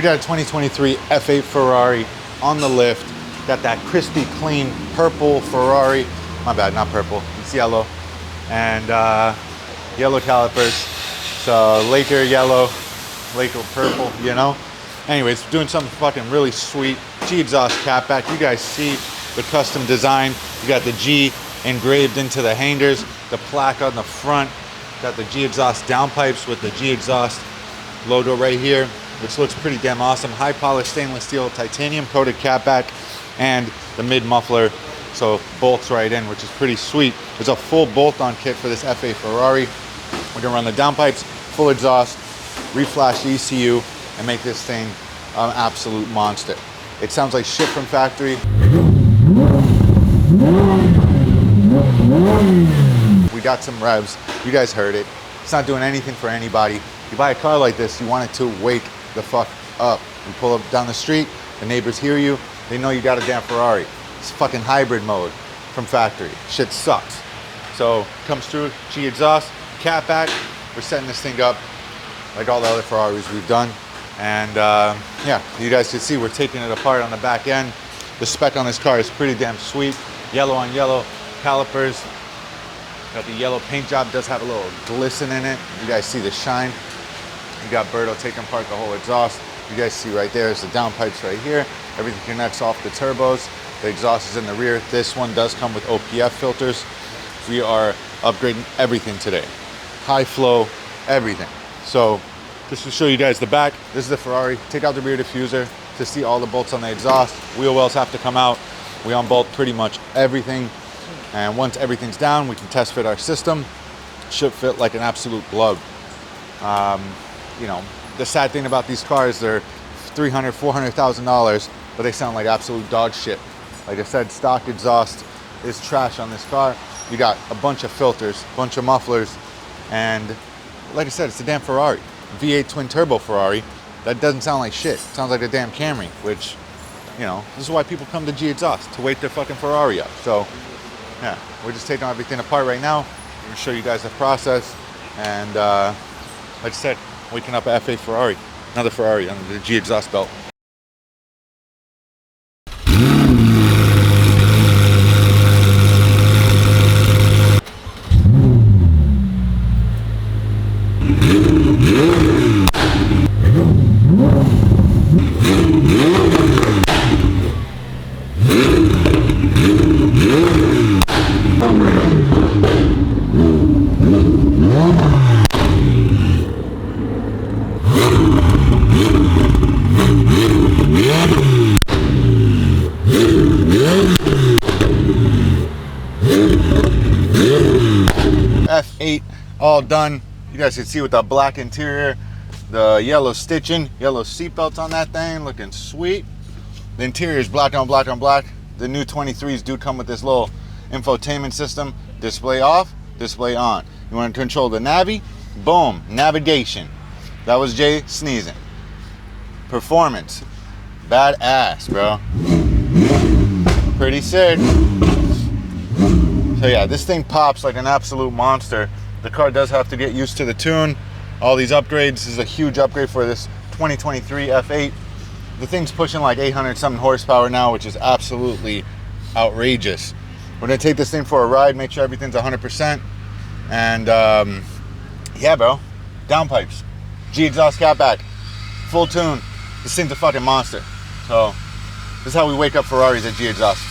got a 2023 F8 Ferrari on the lift. Got that crispy, clean purple Ferrari. My bad, not purple, it's yellow. And yellow calipers. So Laker yellow, Laker purple, you know? Anyways, doing something fucking really sweet. G exhaust catback. You guys see the custom design. You got the G engraved into the hangers, the plaque on the front. Got the G exhaust downpipes with the G exhaust logo right here, which looks pretty damn awesome. High polished stainless steel, titanium coated catback, and the mid muffler, so bolts right in, which is pretty sweet. There's a full bolt-on kit for this F8 Ferrari. We're gonna run the downpipes, full exhaust, reflash the ECU, and make this thing an absolute monster. It sounds like shit from factory. We got some revs. You guys heard it. It's not doing anything for anybody. You buy a car like this, you want it to wake the fuck up. You pull up down the street, the neighbors hear you, they know you got a damn Ferrari. It's fucking hybrid mode from factory. Shit sucks. So comes through, G exhaust, catback. We're setting this thing up like all the other Ferraris we've done. And yeah, you guys can see we're taking it apart on the back end. The spec on this car is pretty damn sweet. Yellow on yellow calipers. Got the yellow paint job, does have a little glisten in it. You guys see the shine. You got Berto taking apart the whole exhaust. You guys see right there is the downpipes right here. Everything connects off the turbos. The exhaust is in the rear. This one does come with OPF filters. We are upgrading everything today. High flow, everything. So just to show you guys the back, this is the Ferrari. Take out the rear diffuser to see all the bolts on the exhaust. Wheel wells have to come out. We unbolt pretty much everything. And once everything's down, we can test fit our system. Should fit like an absolute glove. You know, the sad thing about these cars, they're $300,000, $400,000, but they sound like absolute dog shit. Like I said, stock exhaust is trash on this car. You got a bunch of filters, a bunch of mufflers, and like I said, it's a damn Ferrari. V8 twin turbo Ferrari. That doesn't sound like shit. It sounds like a damn Camry, which, you know, this is why people come to G Exhaust, to wake their fucking Ferrari up. So, yeah, we're just taking everything apart right now. I'm gonna show you guys the process. And like I said, waking up a F8 Ferrari, another Ferrari on the G Exhaust belt. F8 all done. You guys can see with the black interior, the yellow stitching, yellow seat belts on that thing, looking sweet. The interior is black on black on black. The new 23s do come with this little infotainment system. Display off, display on. You want to control the Navi? Boom, navigation. That was Jay sneezing. Performance, badass, bro. Pretty sick. So yeah, this thing pops like an absolute monster. The car does have to get used to the tune. All these upgrades, this is a huge upgrade for this 2023 F8. The thing's pushing like 800 something horsepower now, which is absolutely outrageous. We're gonna take this thing for a ride, make sure everything's 100%. And yeah, bro, downpipes, G exhaust catback, full tune. This thing's a fucking monster. So this is how we wake up Ferraris at G Exhaust.